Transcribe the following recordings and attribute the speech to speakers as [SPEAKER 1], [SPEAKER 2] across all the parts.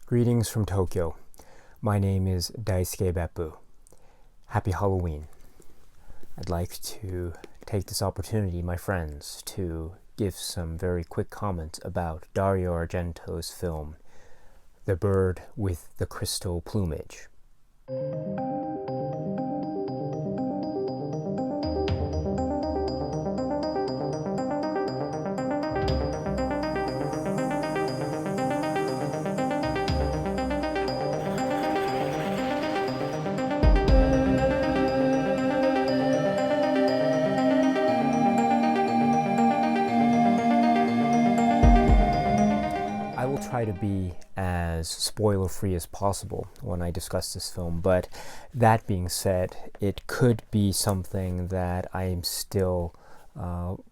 [SPEAKER 1] Greetings from Tokyo. My name is Daisuke Beppu. Happy Halloween. I'd like to take this opportunity, my friends, to give some very quick comments about Dario Argento's film, The Bird with the Crystal Plumage. I will try to be as spoiler-free as possible when I discuss this film, but that being said, it could be something that I am still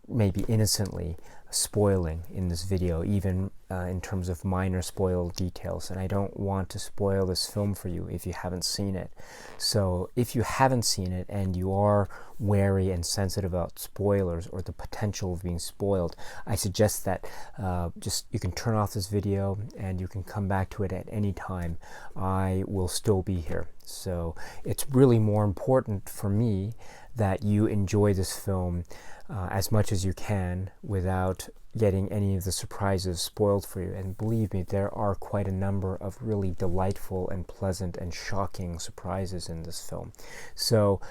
[SPEAKER 1] maybe innocently spoiling in this video, even in terms of minor spoil details, and I don't want to spoil this film for you if you haven't seen it. So if you haven't seen it and you are wary and sensitive about spoilers or the potential of being spoiled, I suggest that you can turn off this video and you can come back to it at any time. I will still be here. So it's really more important for me that you enjoy this film as much as you can without getting any of the surprises spoiled for you. And believe me, there are quite a number of really delightful and pleasant and shocking surprises in this film. So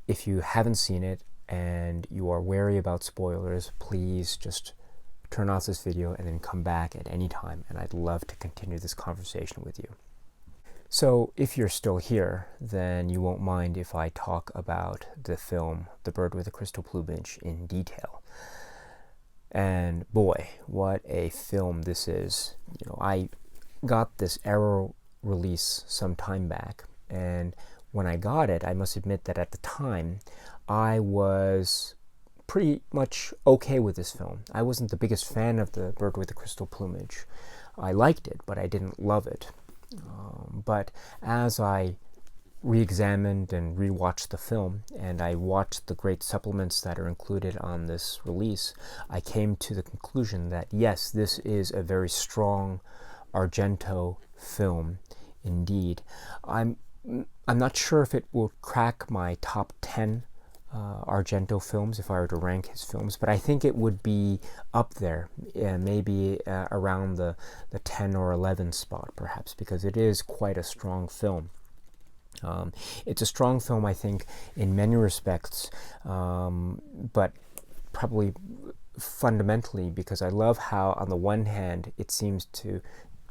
[SPEAKER 1] if you haven't seen it and you are wary about spoilers, please just turn off this video and then come back at any time, and I'd love to continue this conversation with you. So if you're still here, then you won't mind if I talk about the film The Bird with the Crystal Plumage in detail. And boy, what a film this is. I got this Arrow release some time back, and when I got it, I must admit that at the time I was pretty much okay with this film. I wasn't the biggest fan of The Bird with the Crystal Plumage. I liked it, but I didn't love it. But as I re-examined and rewatched the film, and I watched the great supplements that are included on this release, I came to the conclusion that yes, this is a very strong Argento film indeed. I'm not sure if it will crack my top 10 Argento films if I were to rank his films, but I think it would be up there, maybe around the 10 or 11 spot perhaps, because it is quite a strong film. It's a strong film, I think, in many respects, but probably fundamentally because I love how, on the one hand, it seems to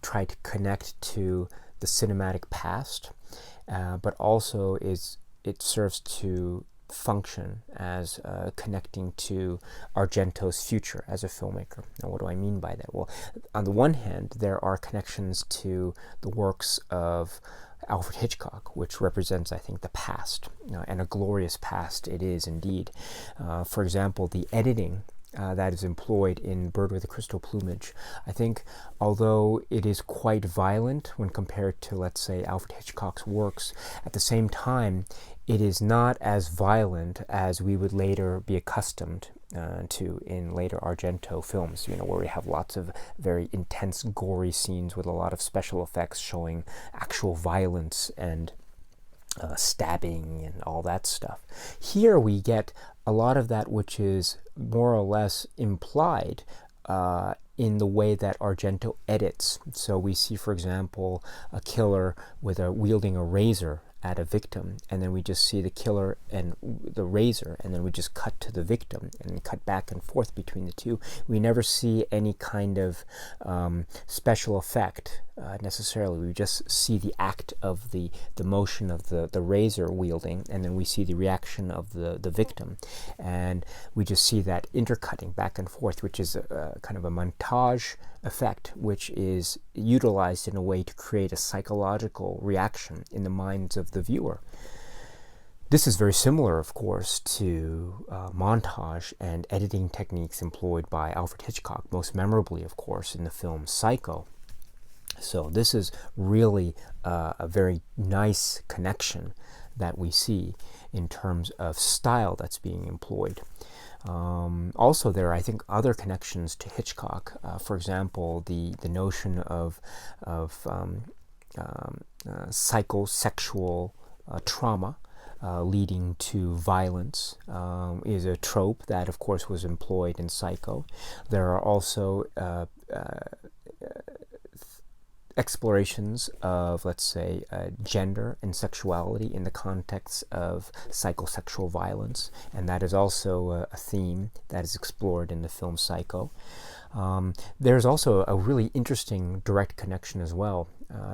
[SPEAKER 1] try to connect to the cinematic past, but also it serves to function as connecting to Argento's future as a filmmaker. Now, what do I mean by that? Well, on the one hand, there are connections to the works of Alfred Hitchcock, which represents, I think, the past, and a glorious past it is indeed. For example, the editing that is employed in Bird with the Crystal Plumage, I think, although it is quite violent when compared to, let's say, Alfred Hitchcock's works, at the same time, it is not as violent as we would later be accustomed to in later Argento films, where we have lots of very intense, gory scenes with a lot of special effects showing actual violence and stabbing and all that stuff. Here we get a lot of that which is more or less implied in the way that Argento edits. So we see, for example, a killer wielding a razor at a victim, and then we just see the killer and the razor, and then we just cut to the victim and cut back and forth between the two. We never see any kind of special effect necessarily. We just see the act of the motion of the razor wielding, and then we see the reaction of the victim, and we just see that intercutting back and forth, which is kind of a montage effect, which is utilized in a way to create a psychological reaction in the minds of the viewer. This is very similar, of course, to montage and editing techniques employed by Alfred Hitchcock, most memorably, of course, in the film Psycho. So this is really a very nice connection that we see in terms of style that's being employed. Also, there are, I think, other connections to Hitchcock. For example, the notion of psychosexual trauma leading to violence is a trope that, of course, was employed in Psycho. There are also explorations of, let's say, gender and sexuality in the context of psychosexual violence, and that is also a theme that is explored in the film Psycho. There's also a really interesting direct connection as well.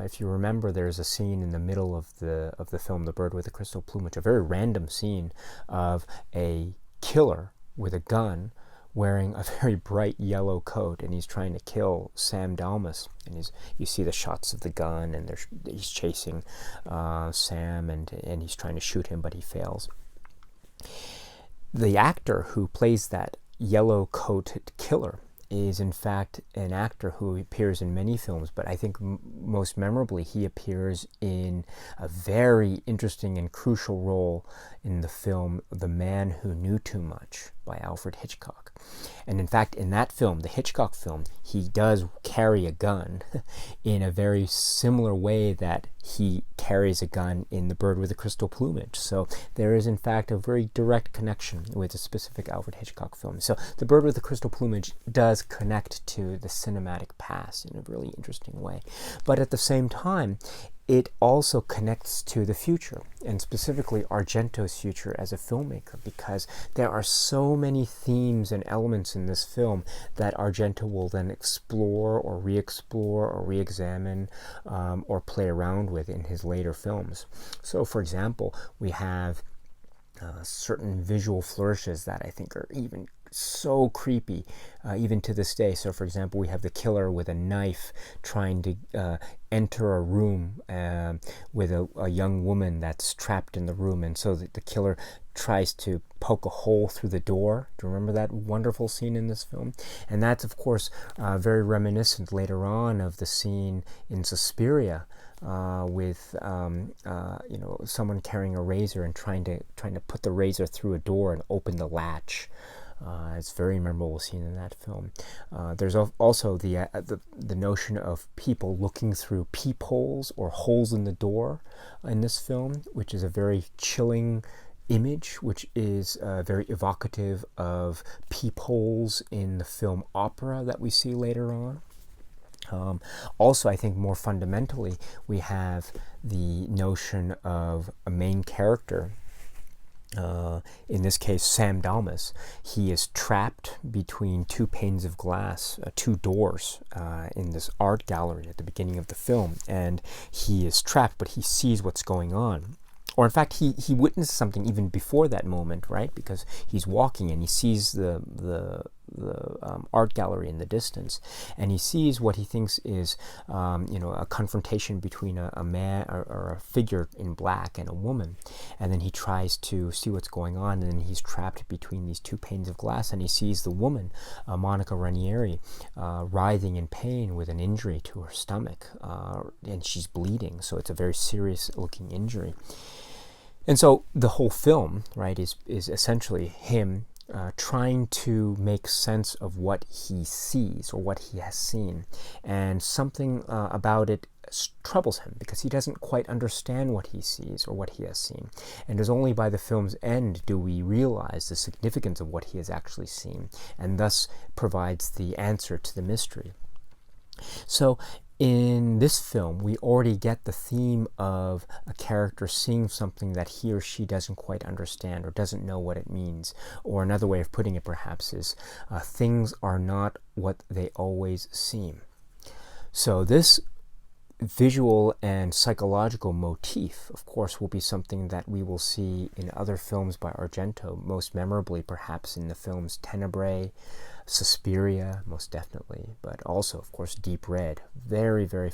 [SPEAKER 1] If you remember, there's a scene in the middle of the film, The Bird with the Crystal Plumage, a very random scene of a killer with a gun wearing a very bright yellow coat, and he's trying to kill Sam Dalmas. And you see the shots of the gun, and he's chasing Sam, and he's trying to shoot him, but he fails. The actor who plays that yellow-coated killer is in fact an actor who appears in many films, but I think most memorably he appears in a very interesting and crucial role in the film The Man Who Knew Too Much by Alfred Hitchcock. And in fact, in that film, the Hitchcock film, he does carry a gun in a very similar way that he carries a gun in The Bird with the Crystal Plumage. So there is in fact a very direct connection with a specific Alfred Hitchcock film. So The Bird with the Crystal Plumage does connect to the cinematic past in a really interesting way. But at the same time, it also connects to the future, and specifically Argento's future as a filmmaker, because there are so many themes and elements in this film that Argento will then explore or re-explore or re-examine or play around with in his later films. So, for example, we have certain visual flourishes that I think are even so creepy, even to this day. So, for example, we have the killer with a knife trying to enter a room with a young woman that's trapped in the room, and so the killer tries to poke a hole through the door. Do you remember that wonderful scene in this film? And that's, of course, very reminiscent later on of the scene in Suspiria, with someone carrying a razor and trying to put the razor through a door and open the latch. It's a very memorable scene in that film. There's also the notion of people looking through peepholes or holes in the door in this film, which is a very chilling image, which is very evocative of peepholes in the film Opera that we see later on. Also, I think more fundamentally, we have the notion of a main character. In this case, Sam Dalmas. He is trapped between two panes of glass, two doors, in this art gallery at the beginning of the film, and he is trapped, but he sees what's going on. Or in fact, he witnessed something even before that moment, right? Because he's walking and he sees the art gallery in the distance, and he sees what he thinks is, a confrontation between a man or a figure in black and a woman, and then he tries to see what's going on, and then he's trapped between these two panes of glass, and he sees the woman, Monica Ranieri, writhing in pain with an injury to her stomach, and she's bleeding, so it's a very serious-looking injury. And so the whole film, right, is essentially him trying to make sense of what he sees or what he has seen. And something about it troubles him because he doesn't quite understand what he sees or what he has seen. And it is only by the film's end do we realize the significance of what he has actually seen, and thus provides the answer to the mystery. So in this film, we already get the theme of a character seeing something that he or she doesn't quite understand or doesn't know what it means. Or another way of putting it, perhaps, is things are not what they always seem. So this visual and psychological motif, of course, will be something that we will see in other films by Argento, most memorably, perhaps, in the films Tenebrae, Suspiria, most definitely, but also, of course, Deep Red. Very, very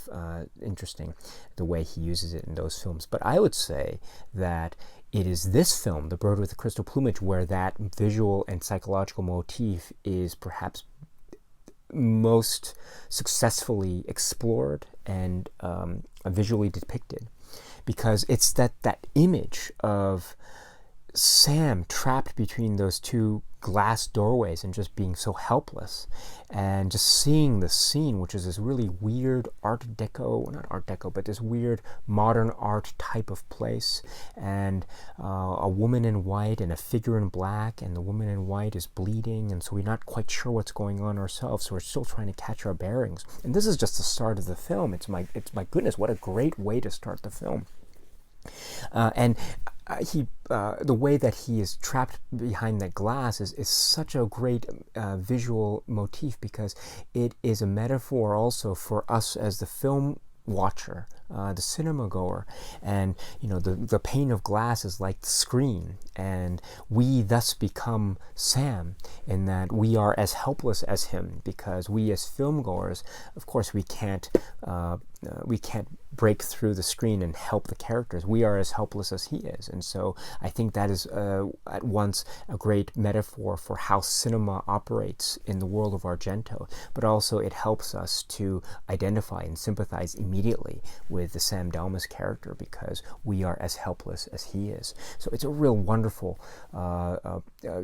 [SPEAKER 1] interesting the way he uses it in those films. But I would say that it is this film, The Bird with the Crystal Plumage, where that visual and psychological motif is perhaps most successfully explored and visually depicted, because it's that image of Sam trapped between those two glass doorways and just being so helpless, and just seeing the scene, which is this really weird art deco, not art deco, but this weird modern art type of place, and a woman in white and a figure in black, and the woman in white is bleeding, and so we're not quite sure what's going on ourselves, so we're still trying to catch our bearings. And this is just the start of the film. It's my goodness, what a great way to start the film. And the way that he is trapped behind that glass is such a great visual motif, because it is a metaphor also for us as the film watcher, the cinema goer. And the pane of glass is like the screen, and we thus become Sam, in that we are as helpless as him, because we as film goers, of course, we can't break through the screen and help the characters. We are as helpless as he is. And so I think that is at once a great metaphor for how cinema operates in the world of Argento, but also it helps us to identify and sympathize immediately with the Sam Dalmas character, because we are as helpless as he is. So it's a real wonderful,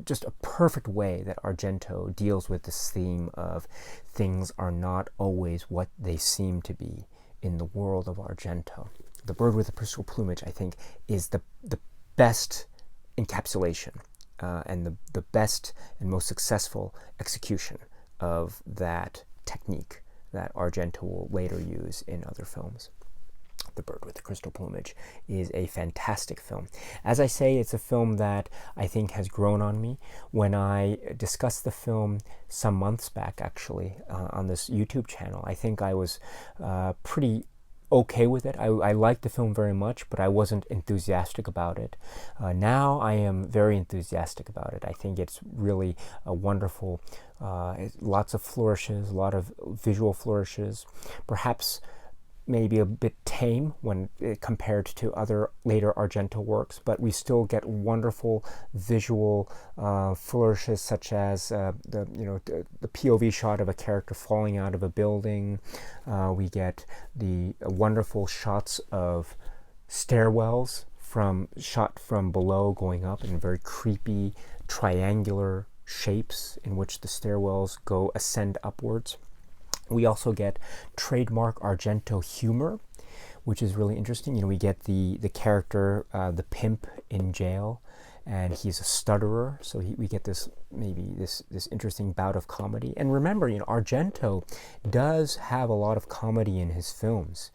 [SPEAKER 1] just a perfect way that Argento deals with this theme of things are not always what they seem to be in the world of Argento. The Bird with the Crystal Plumage, I think, is the best encapsulation and the best and most successful execution of that technique that Argento will later use in other films. The Bird with the Crystal Plumage is a fantastic film. As I say, it's a film that I think has grown on me. When I discussed the film some months back, actually, on this YouTube channel, I think I was pretty okay with it. I liked the film very much, but I wasn't enthusiastic about it. Now I am very enthusiastic about it. I think it's really a wonderful, lots of flourishes, a lot of visual flourishes, perhaps maybe a bit tame when compared to other later Argento works, but we still get wonderful visual flourishes, such as the POV shot of a character falling out of a building. We get the wonderful shots of stairwells shot from below going up, in very creepy triangular shapes in which the stairwells ascend upwards. We also get trademark Argento humor, which is really interesting. We get the character, the pimp in jail, and he's a stutterer, so we get this interesting bout of comedy. And remember, Argento does have a lot of comedy in his films,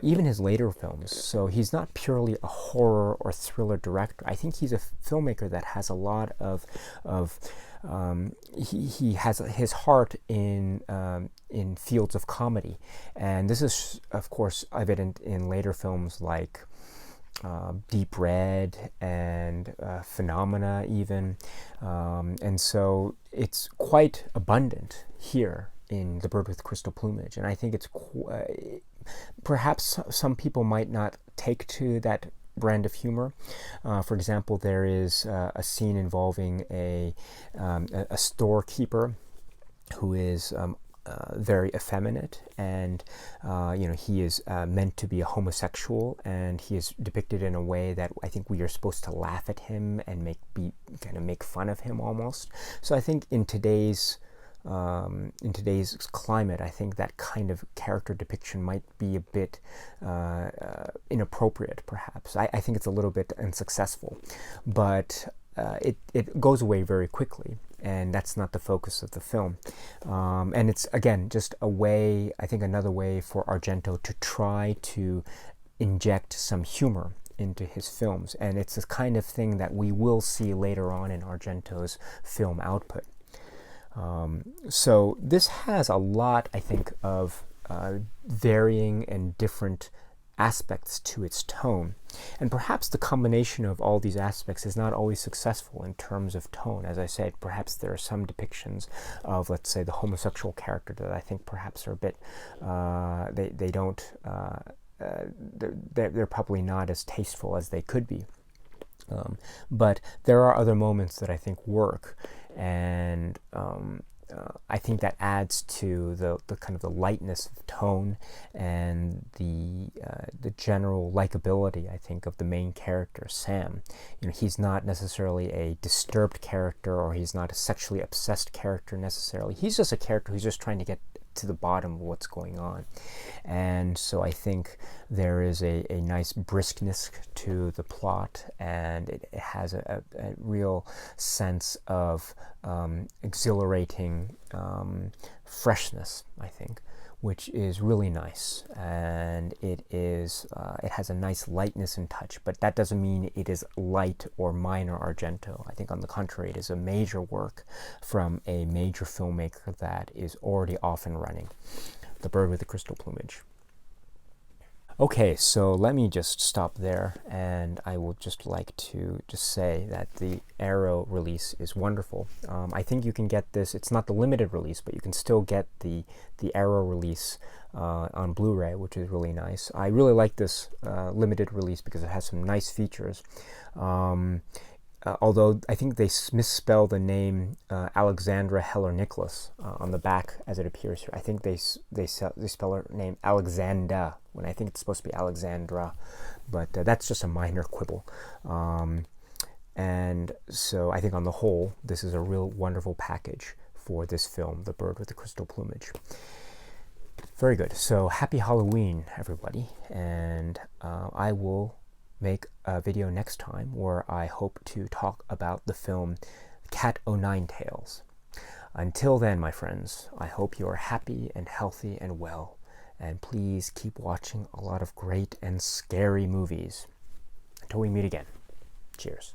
[SPEAKER 1] even his later films. So he's not purely a horror or thriller director. I think he's a filmmaker that has a lot of he has his heart in fields of comedy, and this is of course evident in later films like Deep Red and Phenomena even, and so it's quite abundant here in The Bird with Crystal Plumage. And I think it's perhaps some people might not take to that brand of humor. For example, there is a scene involving a storekeeper who is very effeminate, and he is meant to be a homosexual, and he is depicted in a way that I think we are supposed to laugh at him and make fun of him almost. So I think in today's climate, I think that kind of character depiction might be a bit inappropriate, perhaps. I think it's a little bit unsuccessful, but it goes away very quickly, and that's not the focus of the film. And it's, again, just a way, I think another way for Argento to try to inject some humor into his films, and it's the kind of thing that we will see later on in Argento's film output. So this has a lot, I think, of varying and different aspects to its tone. And perhaps the combination of all these aspects is not always successful in terms of tone. As I said, perhaps there are some depictions of, let's say, the homosexual character that I think perhaps are a bit, they're probably not as tasteful as they could be. But there are other moments that I think work, and I think that adds to the kind of the lightness of tone and the the general likability, I think, of the main character, Sam. He's not necessarily a disturbed character, or he's not a sexually obsessed character necessarily. He's just a character who's just trying to get to the bottom of what's going on. And so I think there is a nice briskness to the plot, and it has a real sense of exhilarating freshness, I think, which is really nice. And it has a nice lightness and touch, but that doesn't mean it is light or minor Argento. I think on the contrary, it is a major work from a major filmmaker that is already off and running. The Bird with the Crystal Plumage. Okay, so let me just stop there, and I would just like to just say that the Arrow release is wonderful. I think you can get this, it's not the limited release, but you can still get the Arrow release on Blu-ray, which is really nice. I really like this limited release because it has some nice features. Although I think they misspell the name Alexandra Heller Nicholas on the back as it appears here. I think they spell her name Alexanda when I think it's supposed to be Alexandra, but that's just a minor quibble. And so I think on the whole, this is a real wonderful package for this film, The Bird with the Crystal Plumage. Very good. So happy Halloween, everybody, and I will make a video next time where I hope to talk about the film Cat O' Nine Tails. Until then, my friends, I hope you are happy and healthy and well, and please keep watching a lot of great and scary movies. Until we meet again, cheers.